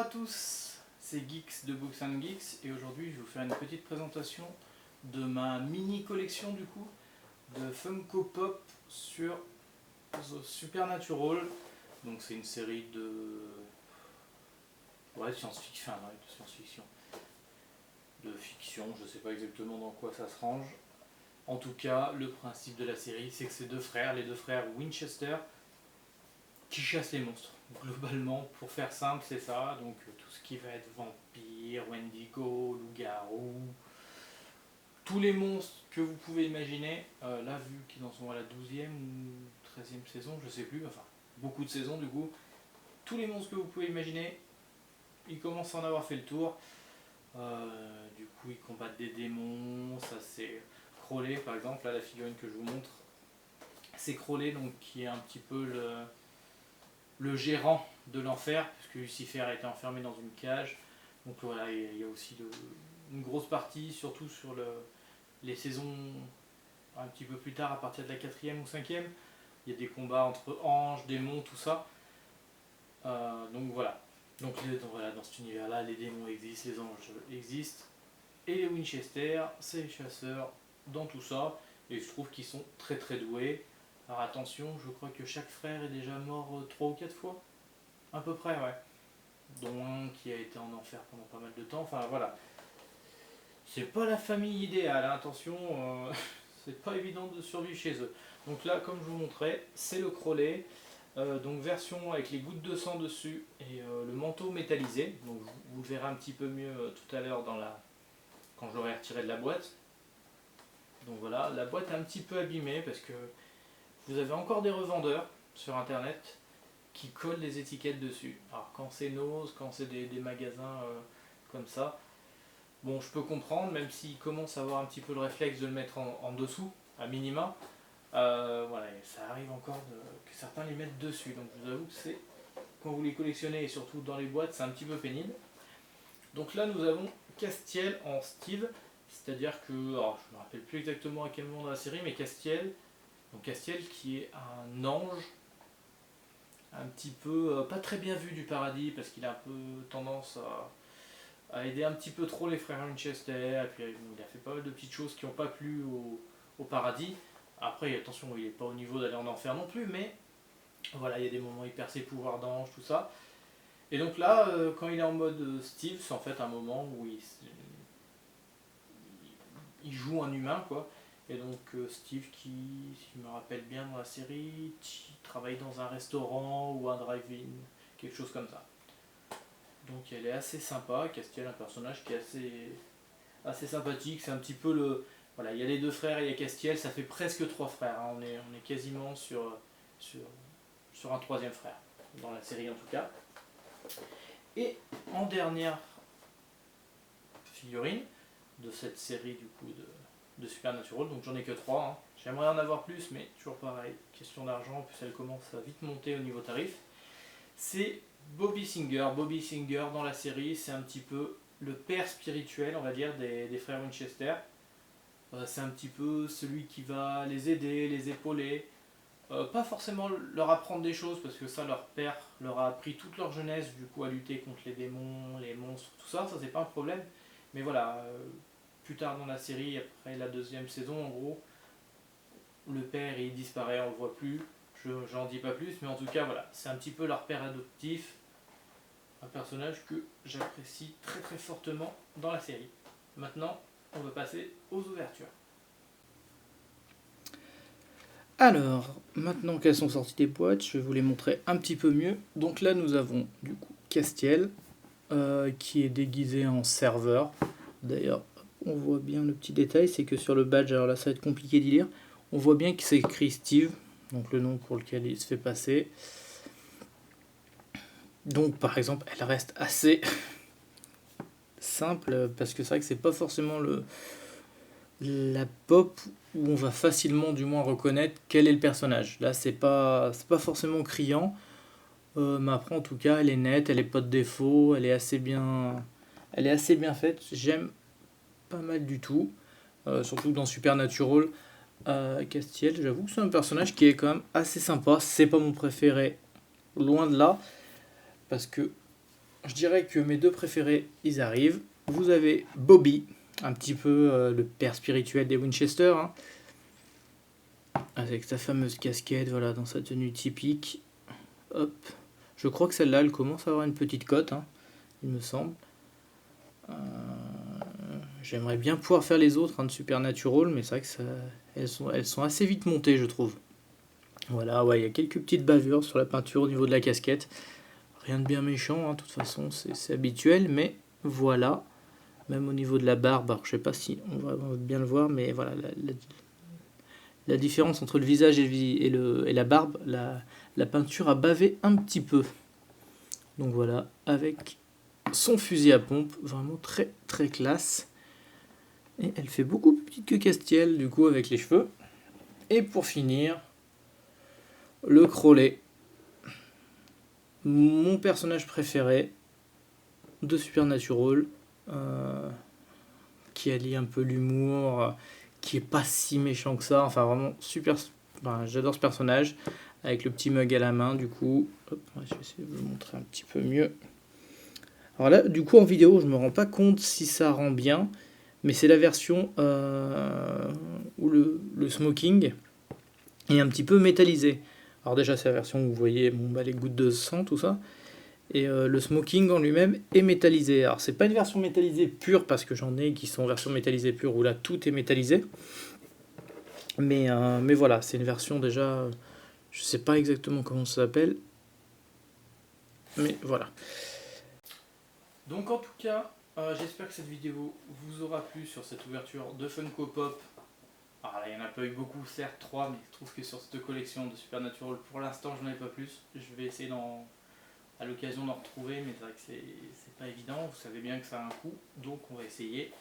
tous, c'est Geeks de Books and Geeks et aujourd'hui je vais vous faire une petite présentation de ma mini collection du coup de Funko Pop sur The Supernatural. Donc c'est une série de science-fiction, de fiction, je sais pas exactement dans quoi ça se range. En tout cas, le principe de la série, c'est que c'est les deux frères Winchester, qui chassent les monstres. Globalement, pour faire simple, c'est ça. Donc tout ce qui va être vampire, wendigo, loup-garou, tous les monstres que vous pouvez imaginer. Là, vu qu'ils en sont à la 12e ou 13e saison, je sais plus, enfin, beaucoup de saisons du coup. Tous les monstres que vous pouvez imaginer, ils commencent à en avoir fait le tour. Du coup, ils combattent des démons, ça c'est Crowley par exemple, là la figurine que je vous montre, c'est Crowley, donc qui est un petit peu le gérant de l'enfer, puisque Lucifer a été enfermé dans une cage. Donc voilà, il y a aussi une grosse partie, surtout sur les saisons un petit peu plus tard, à partir de la 4e ou 5e, il y a des combats entre anges, démons, tout ça. Donc voilà. Donc voilà, dans cet univers-là, les démons existent, les anges existent, et les Winchester, c'est les chasseurs dans tout ça, et je trouve qu'ils sont très très doués. Alors attention, je crois que chaque frère est déjà mort 3 ou 4 fois, à peu près, ouais. Dont un qui a été en enfer pendant pas mal de temps, enfin voilà. C'est pas la famille idéale, hein, attention, c'est pas évident de survivre chez eux. Donc là, comme je vous montrais, c'est le Crowley, donc version avec les gouttes de sang dessus et le manteau métallisé. Donc vous le verrez un petit peu mieux tout à l'heure quand j'aurai retiré de la boîte. Donc voilà, la boîte est un petit peu abîmée parce que vous avez encore des revendeurs sur internet qui collent des étiquettes dessus. Alors quand c'est Nose, quand c'est des magasins comme ça, bon je peux comprendre, même s'ils commencent à avoir un petit peu le réflexe de le mettre en dessous, à minima, voilà, ça arrive encore que certains les mettent dessus. Donc je vous avoue que c'est, quand vous les collectionnez et surtout dans les boîtes, c'est un petit peu pénible. Donc là nous avons Castiel en Steve, c'est-à-dire que, alors je ne me rappelle plus exactement à quel moment dans la série, mais Castiel qui est un ange un petit peu pas très bien vu du paradis, parce qu'il a un peu tendance à aider un petit peu trop les frères Winchester, et puis il a fait pas mal de petites choses qui n'ont pas plu au paradis. Après attention, il n'est pas au niveau d'aller en enfer non plus, mais voilà, il y a des moments où il perd ses pouvoirs d'ange, tout ça. Et donc là, quand il est en mode Steve, c'est en fait un moment où il joue un humain, quoi. Et donc Steve qui, si je me rappelle bien dans la série, travaille dans un restaurant ou un drive-in, quelque chose comme ça. Donc elle est assez sympa, Castiel, un personnage qui est assez sympathique, c'est un petit peu le... Voilà, il y a les deux frères et il y a Castiel, ça fait presque 3 frères, hein. On est quasiment sur un troisième frère, dans la série en tout cas. Et en dernière figurine de cette série du coup de Supernatural, donc j'en ai que 3, hein. J'aimerais en avoir plus, mais toujours pareil, question d'argent, puis elle commence à vite monter au niveau tarif. C'est Bobby Singer. Bobby Singer dans la série, c'est un petit peu le père spirituel, on va dire, des frères Winchester. C'est un petit peu celui qui va les aider, les épauler. Pas forcément leur apprendre des choses, parce que ça, leur père leur a appris toute leur jeunesse, du coup, à lutter contre les démons, les monstres, tout ça, c'est pas un problème. Mais voilà, plus tard dans la série, après la 2e saison, en gros, le père il disparaît, on le voit plus. J'en dis pas plus, mais en tout cas, voilà, c'est un petit peu leur père adoptif. Un personnage que j'apprécie très très fortement dans la série. Maintenant, on va passer aux ouvertures. Alors, maintenant qu'elles sont sorties des boîtes, je vais vous les montrer un petit peu mieux. Donc là, nous avons du coup Castiel, qui est déguisé en serveur. D'ailleurs, on voit bien le petit détail, c'est que sur le badge, alors là ça va être compliqué d'y lire, on voit bien qu'il s'écrit Steve, donc le nom pour lequel il se fait passer. Donc par exemple, elle reste assez simple, parce que c'est vrai que c'est pas forcément la pop où on va facilement du moins reconnaître quel est le personnage. Là c'est pas forcément criant, mais après en tout cas elle est nette, elle est pas de défaut, elle est assez bien faite, j'aime pas mal du tout, surtout dans Supernatural. Castiel, j'avoue que c'est un personnage qui est quand même assez sympa, c'est pas mon préféré, loin de là, parce que je dirais que mes deux préférés, ils arrivent. Vous avez Bobby, un petit peu le père spirituel des Winchester, hein, avec sa fameuse casquette, voilà, dans sa tenue typique. Hop. Je crois que celle-là, elle commence à avoir une petite cote, hein, il me semble. J'aimerais bien pouvoir faire les autres, hein, de Supernatural, mais c'est vrai que elles sont assez vite montées, je trouve. Voilà, ouais, il y a quelques petites bavures sur la peinture au niveau de la casquette. Rien de bien méchant, hein, de toute façon, c'est habituel, mais voilà. Même au niveau de la barbe, alors, je sais pas si on va bien le voir, mais voilà, la différence entre le visage et la barbe, la peinture a bavé un petit peu. Donc voilà, avec son fusil à pompe, vraiment très très classe. Et elle fait beaucoup plus petite que Castiel, du coup, avec les cheveux. Et pour finir, le Crowley. Mon personnage préféré de Supernatural, qui allie un peu l'humour, qui est pas si méchant que ça. Enfin, vraiment super. Enfin, j'adore ce personnage, avec le petit mug à la main, du coup. Hop, je vais essayer de vous le montrer un petit peu mieux. Alors là, du coup, en vidéo, je me rends pas compte si ça rend bien, mais c'est la version où le smoking est un petit peu métallisé. Alors déjà, c'est la version où vous voyez les gouttes de sang, tout ça. Et le smoking en lui-même est métallisé. Alors c'est pas une version métallisée pure, parce que j'en ai qui sont en version métallisée pure, où là tout est métallisé. Mais voilà, c'est une version déjà, je sais pas exactement comment ça s'appelle. Mais voilà. Donc en tout cas, j'espère que cette vidéo vous aura plu sur cette ouverture de Funko Pop. Alors là, il n'y en a pas eu beaucoup, certes 3, mais je trouve que sur cette collection de Supernatural, pour l'instant, je n'en ai pas plus. Je vais essayer à l'occasion d'en retrouver, mais c'est vrai que c'est pas évident. Vous savez bien que ça a un coût, donc on va essayer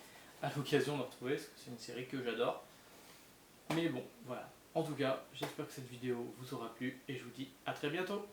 à l'occasion d'en retrouver, parce que c'est une série que j'adore. Mais bon, voilà. En tout cas, j'espère que cette vidéo vous aura plu, et je vous dis à très bientôt.